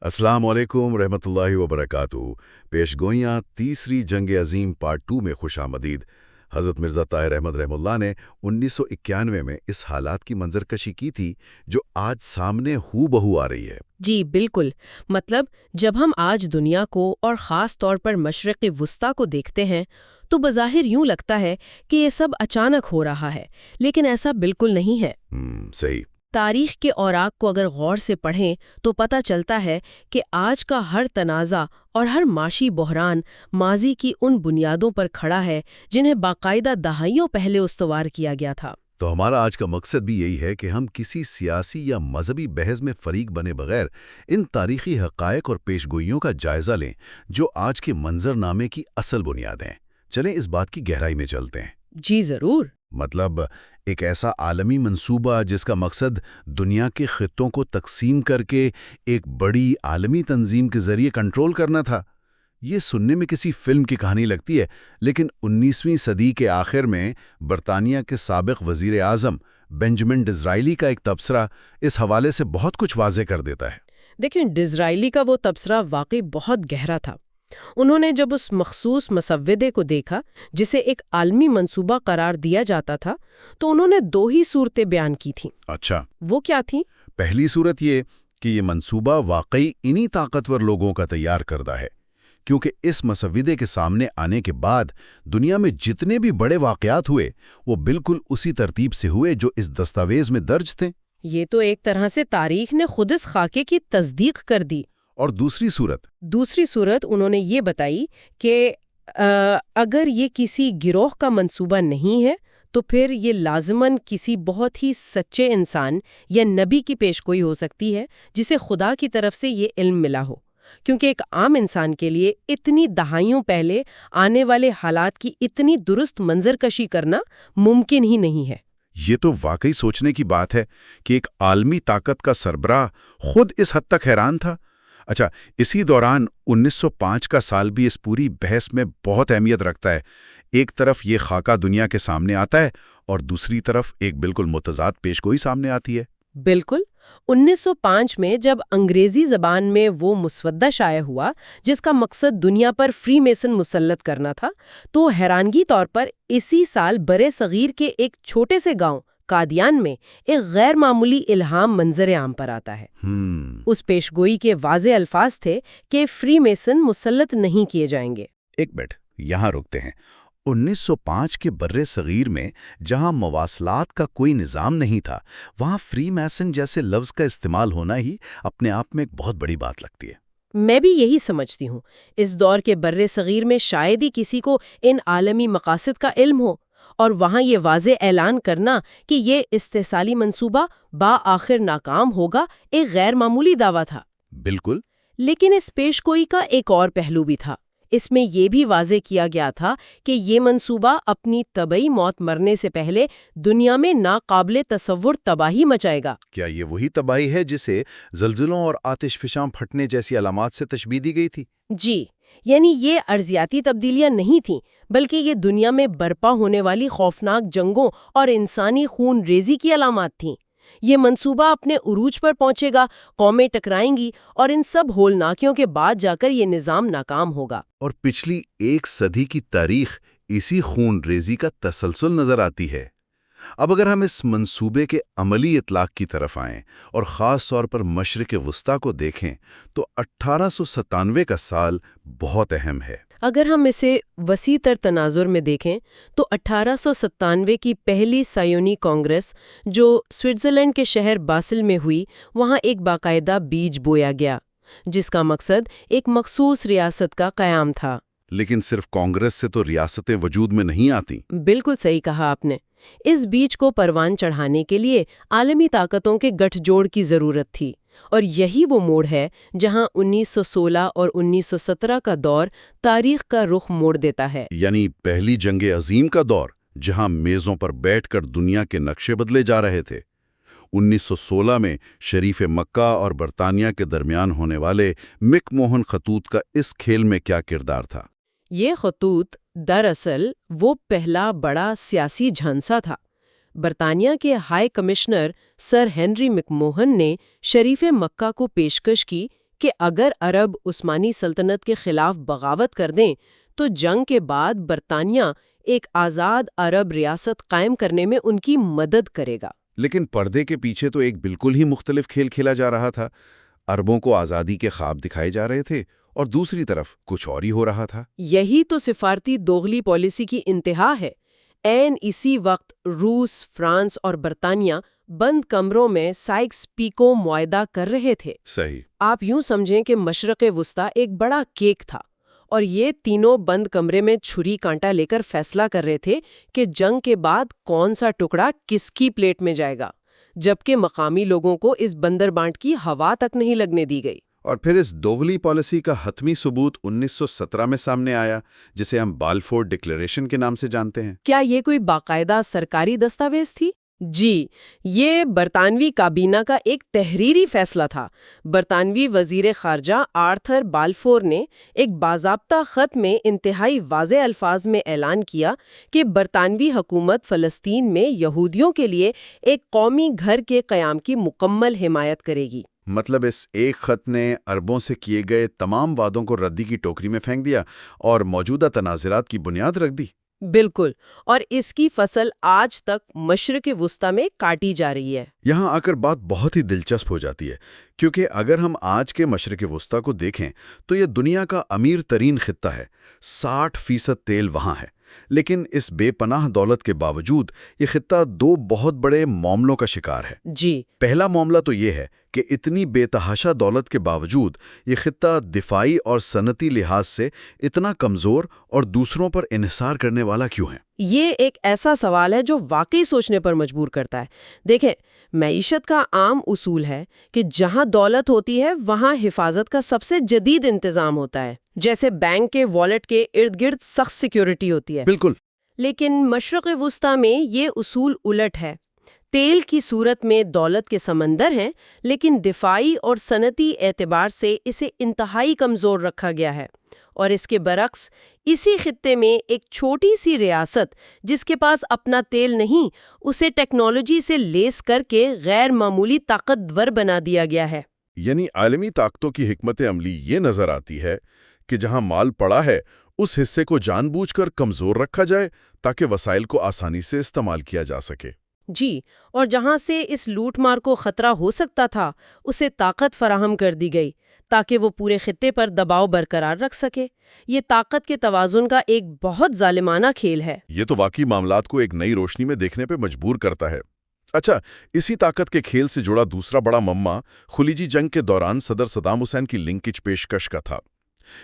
السلام علیکم رحمۃ اللہ وبرکاتہ۔ پیش گوئیاں تیسری جنگ عظیم پارٹ 2 میں خوش آمدید۔ حضرت مرزا طاہر احمد رحمہ اللہ نے 1991 میں اس حالات کی منظرکشی کی تھی جو آج سامنے ہو بہو آ رہی ہے۔ جی بالکل، مطلب جب ہم آج دنیا کو اور خاص طور پر مشرق وسطیٰ کو دیکھتے ہیں تو بظاہر یوں لگتا ہے کہ یہ سب اچانک ہو رہا ہے، لیکن ایسا بالکل نہیں ہے۔ صحیح۔ تاریخ کے اوراق کو اگر غور سے پڑھیں تو پتہ چلتا ہے کہ آج کا ہر تنازع اور ہر معاشی بحران ماضی کی ان بنیادوں پر کھڑا ہے جنہیں باقاعدہ دہائیوں پہلے استوار کیا گیا تھا۔ تو ہمارا آج کا مقصد بھی یہی ہے کہ ہم کسی سیاسی یا مذہبی بحث میں فریق بنے بغیر ان تاریخی حقائق اور پیشگوئیوں کا جائزہ لیں جو آج کے منظرنامے کی اصل بنیادیں ہیں۔ چلیں اس بات کی گہرائی میں چلتے ہیں۔ جی ضرور۔ مطلب ایک ایسا عالمی منصوبہ جس کا مقصد دنیا کے خطوں کو تقسیم کر کے ایک بڑی عالمی تنظیم کے ذریعے کنٹرول کرنا تھا۔ یہ سننے میں کسی فلم کی کہانی لگتی ہے، لیکن 19ویں صدی کے آخر میں برطانیہ کے سابق وزیر اعظم بنجمن ڈزرائیلی کا ایک تبصرہ اس حوالے سے بہت کچھ واضح کر دیتا ہے۔ دیکھیں، ڈزرائیلی کا وہ تبصرہ واقعی بہت گہرا تھا۔ انہوں نے جب اس مخصوص مسودے کو دیکھا جسے ایک عالمی منصوبہ قرار دیا جاتا تھا تو انہوں نے دو ہی صورتیں بیان کی تھیں۔ اچھا، وہ کیا تھیں؟ پہلی صورت یہ کہ یہ منصوبہ واقعی انہی طاقتور لوگوں کا تیار کردہ ہے، کیونکہ اس مسودے کے سامنے آنے کے بعد دنیا میں جتنے بھی بڑے واقعات ہوئے وہ بالکل اسی ترتیب سے ہوئے جو اس دستاویز میں درج تھے۔ یہ تو ایک طرح سے تاریخ نے خود اس خاکے کی تصدیق کر دی۔ اور دوسری صورت انہوں نے یہ بتائی کہ اگر یہ کسی گروہ کا منصوبہ نہیں ہے تو پھر یہ لازماً کسی بہت ہی سچے انسان یا نبی کی پیشگوئی ہو سکتی ہے جسے خدا کی طرف سے یہ علم ملا ہو، کیونکہ ایک عام انسان کے لیے اتنی دہائیوں پہلے آنے والے حالات کی اتنی درست منظرکشی کرنا ممکن ہی نہیں ہے۔ یہ تو واقعی سوچنے کی بات ہے کہ ایک عالمی طاقت کا سربراہ خود اس حد تک حیران تھا۔ اچھا، اسی دوران 1905 کا سال بھی اس پوری بحث میں بہت اہمیت رکھتا ہے۔ ایک طرف یہ خاکہ دنیا کے سامنے آتا ہے اور دوسری طرف ایک بالکل متضاد پیشگوئی سامنے آتی ہے۔ بالکل۔ 1905 میں جب انگریزی زبان میں وہ مسودہ شائع ہوا جس کا مقصد دنیا پر فری میسن مسلط کرنا تھا تو حیرانگی طور پر اسی سال برے صغیر کے ایک چھوٹے سے گاؤں قادیان میں ایک غیر معمولی الہام منظر عام پر آتا ہے۔ اس پیشگوئی کے واضح الفاظ تھے کہ فری میسن مسلط نہیں کیے جائیں گے۔ ایک منٹ یہاں رکتے ہیں۔ 1905 کے برے صغیر میں جہاں مواصلات کا کوئی نظام نہیں تھا، وہاں فری میسن جیسے لفظ کا استعمال ہونا ہی اپنے آپ میں ایک بہت بڑی بات لگتی ہے۔ میں بھی یہی سمجھتی ہوں۔ اس دور کے برے صغیر میں شاید ہی کسی کو ان عالمی مقاصد کا علم ہو، اور وہاں یہ واضح اعلان کرنا کہ یہ استحصالی منصوبہ بآخر ناکام ہوگا ایک غیر معمولی دعویٰ تھا۔ بالکل۔ لیکن اس پیشگوئی کا ایک اور پہلو بھی تھا۔ اس میں یہ بھی واضح کیا گیا تھا کہ یہ منصوبہ اپنی طبعی موت مرنے سے پہلے دنیا میں ناقابل تصور تباہی مچائے گا۔ کیا یہ وہی تباہی ہے جسے زلزلوں اور آتش فشاں پھٹنے جیسی علامات سے تشبیہ دی گئی تھی؟ جی، یعنی یہ ارضیاتی تبدیلیاں نہیں تھیں، بلکہ یہ دنیا میں برپا ہونے والی خوفناک جنگوں اور انسانی خون ریزی کی علامات تھیں۔ یہ منصوبہ اپنے عروج پر پہنچے گا، قومیں ٹکرائیں گی، اور ان سب ہولناکیوں کے بعد جا کر یہ نظام ناکام ہوگا۔ اور پچھلی ایک صدی کی تاریخ اسی خون ریزی کا تسلسل نظر آتی ہے۔ اب اگر ہم اس منصوبے کے عملی اطلاق کی طرف آئیں اور خاص طور پر مشرق وسطیٰ کو دیکھیں تو 1897 کا سال بہت اہم ہے۔ اگر ہم اسے وسیع تر تناظر میں دیکھیں تو 1897 کی پہلی سائیونی کانگریس جو سوئٹزرلینڈ کے شہر باسل میں ہوئی، وہاں ایک باقاعدہ بیج بویا گیا جس کا مقصد ایک مخصوص ریاست کا قیام تھا۔ لیکن صرف کانگریس سے تو ریاستیں وجود میں نہیں آتی۔ بالکل صحیح کہا آپ نے۔ اس بیج کو پروان چڑھانے کے لیے عالمی طاقتوں کے گٹھ جوڑ کی ضرورت تھی، اور یہی وہ موڑ ہے جہاں 1916 اور 1917 کا دور تاریخ کا رخ موڑ دیتا ہے۔ یعنی پہلی جنگ عظیم کا دور جہاں میزوں پر بیٹھ کر دنیا کے نقشے بدلے جا رہے تھے۔ 1916 میں شریف مکہ اور برطانیہ کے درمیان ہونے والے مک موہن خطوط کا اس کھیل میں کیا کردار تھا؟ یہ خطوط دراصل وہ پہلا بڑا سیاسی جھانسا تھا۔ برطانیہ کے ہائی کمشنر سر ہنری مک موہن نے شریف مکہ کو پیشکش کی کہ اگر عرب عثمانی سلطنت کے خلاف بغاوت کر دیں تو جنگ کے بعد برطانیہ ایک آزاد عرب ریاست قائم کرنے میں ان کی مدد کرے گا۔ لیکن پردے کے پیچھے تو ایک بالکل ہی مختلف کھیل کھیلا جا رہا تھا۔ عربوں کو آزادی کے خواب دکھائے جا رہے تھے اور دوسری طرف کچھ اور ہی ہو رہا تھا۔ یہی تو سفارتی دوغلی پالیسی کی انتہا ہے۔ عین اسی وقت روس، فرانس اور برطانیہ بند کمروں میں سائکس پیکو معاہدہ کر رہے تھے۔ صحیح۔ آپ یوں سمجھیں کہ مشرق وسطیٰ ایک بڑا کیک تھا اور یہ تینوں بند کمرے میں چھری کانٹا لے کر فیصلہ کر رہے تھے کہ جنگ کے بعد کون سا ٹکڑا کس کی پلیٹ میں جائے گا، جبکہ مقامی لوگوں کو اس بندر بانٹ کی ہوا تک نہیں لگنے دی گئی۔ اور پھر اس دوغلی پالیسی کا حتمی ثبوت 1917 میں سامنے آیا، جسے ہم بالفور ڈکلیریشن کے نام سے جانتے ہیں۔ کیا یہ کوئی باقاعدہ سرکاری دستاویز تھی؟ جی، یہ برطانوی کابینہ کا ایک تحریری فیصلہ تھا۔ برطانوی وزیر خارجہ آرتھر بالفور نے ایک باضابطہ خط میں انتہائی واضح الفاظ میں اعلان کیا کہ برطانوی حکومت فلسطین میں یہودیوں کے لیے ایک قومی گھر کے قیام کی مکمل حمایت کرے گی۔ مطلب اس ایک خط نے عربوں سے کیے گئے تمام وعدوں کو ردی کی ٹوکری میں پھینک دیا اور موجودہ تنازعات کی بنیاد رکھ دی۔ بالکل، اور اس کی فصل آج تک مشرق وسطیٰ میں کاٹی جا رہی ہے۔ یہاں آ کر بات بہت ہی دلچسپ ہو جاتی ہے، کیونکہ اگر ہم آج کے مشرق وسطیٰ کو دیکھیں تو یہ دنیا کا امیر ترین خطہ ہے۔ 60% تیل وہاں ہے، لیکن اس بے پناہ دولت کے باوجود یہ خطہ دو بہت بڑے معاملوں کا شکار ہے۔ جی، پہلا معاملہ تو یہ ہے کہ اتنی بے تحاشا دولت کے باوجود یہ خطہ دفاعی اور صنعتی لحاظ سے اتنا کمزور اور دوسروں پر انحصار کرنے والا کیوں ہے؟ یہ ایک ایسا سوال ہے جو واقعی سوچنے پر مجبور کرتا ہے۔ دیکھیں، معیشت کا عام اصول ہے کہ جہاں دولت ہوتی ہے وہاں حفاظت کا سب سے جدید انتظام ہوتا ہے، جیسے بینک کے والیٹ کے ارد گرد سخت سیکیورٹی ہوتی ہے۔ بالکل۔ لیکن مشرق وسطیٰ میں یہ اصول الٹ ہے۔ تیل کی صورت میں دولت کے سمندر ہیں، لیکن دفاعی اور صنعتی اعتبار سے اسے انتہائی کمزور رکھا گیا ہے۔ اور اس کے برعکس اسی خطے میں ایک چھوٹی سی ریاست جس کے پاس اپنا تیل نہیں، اسے ٹیکنالوجی سے لیس کر کے غیر معمولی طاقتور بنا دیا گیا ہے۔ یعنی عالمی طاقتوں کی حکمت عملی یہ نظر آتی ہے کہ جہاں مال پڑا ہے اس حصے کو جان بوجھ کر کمزور رکھا جائے تاکہ وسائل کو آسانی سے استعمال کیا جا سکے۔ جی، اور جہاں سے اس لوٹ مار کو خطرہ ہو سکتا تھا اسے طاقت فراہم کر دی گئی تاکہ وہ پورے خطے پر دباؤ برقرار رکھ سکے۔ یہ طاقت کے توازن کا ایک بہت ظالمانہ کھیل ہے۔ یہ تو واقعی معاملات کو ایک نئی روشنی میں دیکھنے پہ مجبور کرتا ہے۔ اچھا، اسی طاقت کے کھیل سے جڑا دوسرا بڑا معمہ خلیجی جنگ کے دوران صدر صدام حسین کی لنکیج پیشکش کا تھا۔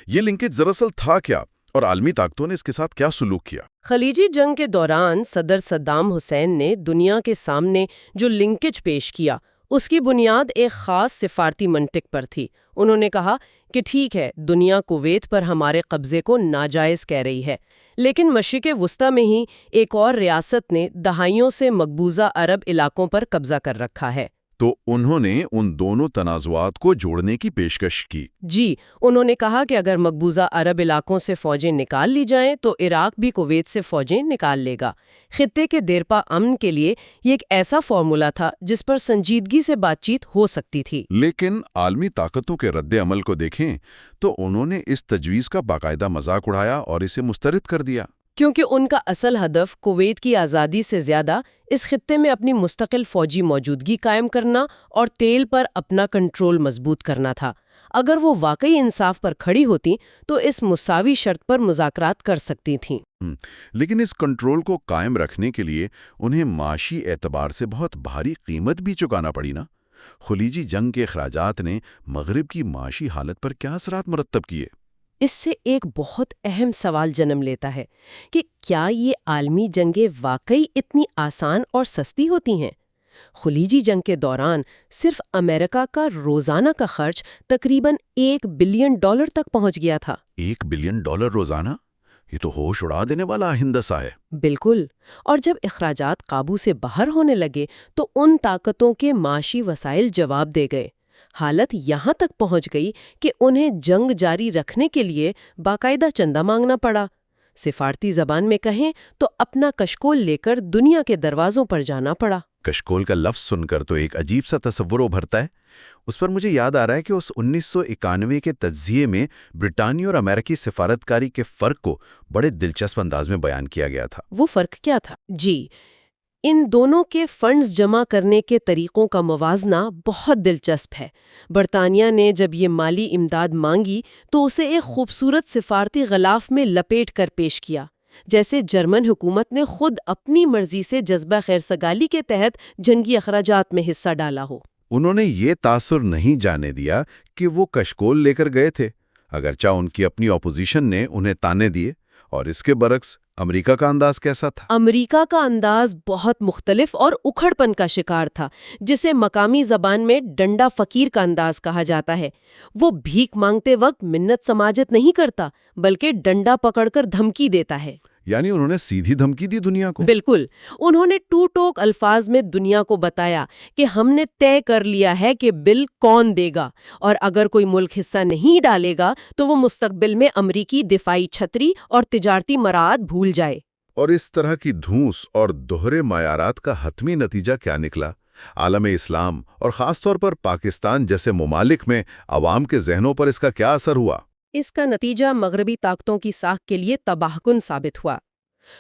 یہ لنکیج دراصل تھا کیا اور عالمی طاقتوں نے اس کے ساتھ کیا سلوک کیا؟ خلیجی جنگ کے دوران صدر صدام حسین نے دنیا کے سامنے جو لنکیج پیش کیا اس کی بنیاد ایک خاص سفارتی منطق پر تھی۔ انہوں نے کہا کہ ٹھیک ہے، دنیا کویت پر ہمارے قبضے کو ناجائز کہہ رہی ہے، لیکن مشرق وسطیٰ میں ہی ایک اور ریاست نے دہائیوں سے مقبوضہ عرب علاقوں پر قبضہ کر رکھا ہے۔ تو انہوں نے ان دونوں تنازعات کو جوڑنے کی پیشکش کی۔ جی، انہوں نے کہا کہ اگر مقبوضہ عرب علاقوں سے فوجیں نکال لی جائیں تو عراق بھی کویت سے فوجیں نکال لے گا۔ خطے کے دیرپا امن کے لیے یہ ایک ایسا فارمولا تھا جس پر سنجیدگی سے بات چیت ہو سکتی تھی۔ لیکن عالمی طاقتوں کے رد عمل کو دیکھیں تو انہوں نے اس تجویز کا باقاعدہ مذاق اڑایا اور اسے مسترد کر دیا۔ کیونکہ ان کا اصل ہدف کویت کی آزادی سے زیادہ اس خطے میں اپنی مستقل فوجی موجودگی قائم کرنا اور تیل پر اپنا کنٹرول مضبوط کرنا تھا۔ اگر وہ واقعی انصاف پر کھڑی ہوتی تو اس مساوی شرط پر مذاکرات کر سکتی تھیں۔ لیکن اس کنٹرول کو قائم رکھنے کے لیے انہیں معاشی اعتبار سے بہت بھاری قیمت بھی چکانا پڑی نا۔ خلیجی جنگ کے اخراجات نے مغرب کی معاشی حالت پر کیا اثرات مرتب کیے؟ اس سے ایک بہت اہم سوال جنم لیتا ہے کہ کیا یہ عالمی جنگیں واقعی اتنی آسان اور سستی ہوتی ہیں؟ خلیجی جنگ کے دوران صرف امریکہ کا روزانہ کا خرچ تقریباً $1 بلین تک پہنچ گیا تھا۔ $1 بلین روزانہ؟ یہ تو ہوش اڑا دینے والا ہندسہ ہے۔ بالکل، اور جب اخراجات قابو سے باہر ہونے لگے تو ان طاقتوں کے معاشی وسائل جواب دے گئے۔ حالت یہاں تک پہنچ گئی کہ انہیں جنگ جاری رکھنے کے لیے باقاعدہ چندہ مانگنا پڑا۔ سفارتی زبان میں کہیں تو اپنا کشکول لے کر دنیا کے دروازوں پر جانا پڑا۔ کشکول کا لفظ سن کر تو ایک عجیب سا تصور ابھرتا ہے۔ اس پر مجھے یاد آ رہا ہے کہ اس 1991 کے تجزیے میں برطانیہ اور امریکی سفارتکاری کے فرق کو بڑے دلچسپ انداز میں بیان کیا گیا تھا۔ وہ فرق کیا تھا؟ جی، ان دونوں کے فنڈز جمع کرنے کے طریقوں کا موازنہ بہت دلچسپ ہے۔ برطانیہ نے جب یہ مالی امداد مانگی تو اسے ایک خوبصورت سفارتی غلاف میں لپیٹ کر پیش کیا، جیسے جرمن حکومت نے خود اپنی مرضی سے جذبہ خیرسگالی کے تحت جنگی اخراجات میں حصہ ڈالا ہو۔ انہوں نے یہ تاثر نہیں جانے دیا کہ وہ کشکول لے کر گئے تھے، اگرچہ ان کی اپنی اپوزیشن نے انہیں تانے دیے۔ اور اس کے برعکس امریکہ کا انداز کیسا تھا؟ امریکہ کا انداز بہت مختلف اور اکھڑ پن کا شکار تھا، جسے مقامی زبان میں ڈنڈا فقیر کا انداز کہا جاتا ہے۔ وہ بھیک مانگتے وقت منت سماجت نہیں کرتا، بلکہ ڈنڈا پکڑ کر دھمکی دیتا ہے۔ یعنی انہوں نے سیدھی دھمکی دی دنیا کو؟ بالکل، انہوں نے ٹو ٹوک الفاظ میں دنیا کو بتایا کہ ہم نے طے کر لیا ہے کہ بل کون دے گا، اور اگر کوئی ملک حصہ نہیں ڈالے گا تو وہ مستقبل میں امریکی دفاعی چھتری اور تجارتی مراعات بھول جائے۔ اور اس طرح کی دھونس اور دوہرے معیارات کا حتمی نتیجہ کیا نکلا؟ عالم اسلام اور خاص طور پر پاکستان جیسے ممالک میں عوام کے ذہنوں پر اس کا کیا اثر ہوا؟ اس کا نتیجہ مغربی طاقتوں کی ساکھ کے لیے تباہ کن ثابت ہوا۔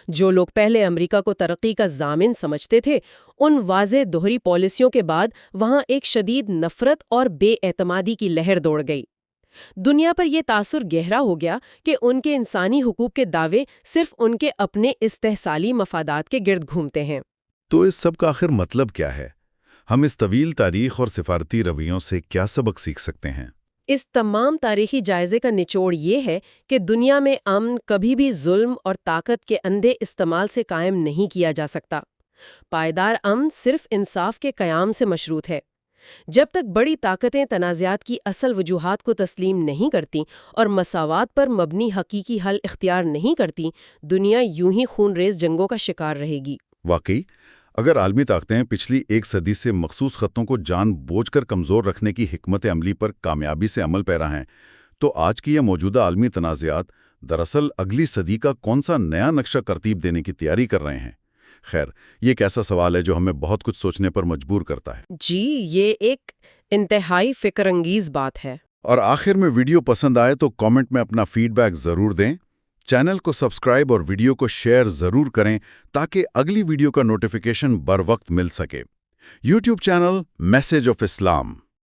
جو لوگ پہلے امریکہ کو ترقی کا ضامن سمجھتے تھے، ان واضح دوہری پالیسیوں کے بعد وہاں ایک شدید نفرت اور بے اعتمادی کی لہر دوڑ گئی۔ دنیا پر یہ تاثر گہرا ہو گیا کہ ان کے انسانی حقوق کے دعوے صرف ان کے اپنے استحصالی مفادات کے گرد گھومتے ہیں۔ تو اس سب کا آخر مطلب کیا ہے؟ ہم اس طویل تاریخ اور سفارتی رویوں سے کیا سبق سیکھ سکتے ہیں؟ اس تمام تاریخی جائزے کا نچوڑ یہ ہے کہ دنیا میں امن کبھی بھی ظلم اور طاقت کے اندھے استعمال سے قائم نہیں کیا جا سکتا۔ پائیدار امن صرف انصاف کے قیام سے مشروط ہے۔ جب تک بڑی طاقتیں تنازعات کی اصل وجوہات کو تسلیم نہیں کرتیں اور مساوات پر مبنی حقیقی حل اختیار نہیں کرتیں، دنیا یوں ہی خون ریز جنگوں کا شکار رہے گی۔ واقعی، اگر عالمی طاقتیں پچھلی ایک صدی سے مخصوص خطوں کو جان بوجھ کر کمزور رکھنے کی حکمت عملی پر کامیابی سے عمل پیرا ہیں، تو آج کی یہ موجودہ عالمی تنازعات دراصل اگلی صدی کا کون سا نیا نقشہ ترتیب دینے کی تیاری کر رہے ہیں؟ خیر، یہ ایک ایسا سوال ہے جو ہمیں بہت کچھ سوچنے پر مجبور کرتا ہے۔ جی، یہ ایک انتہائی فکر انگیز بات ہے۔ اور آخر میں ویڈیو پسند آئے تو کامنٹ میں اپنا فیڈ بیک ضرور دیں۔ چینل کو سبسکرائب اور ویڈیو کو شیئر ضرور کریں تاکہ اگلی ویڈیو کا نوٹیفیکیشن بر وقت مل سکے۔ YouTube channel message of Islam.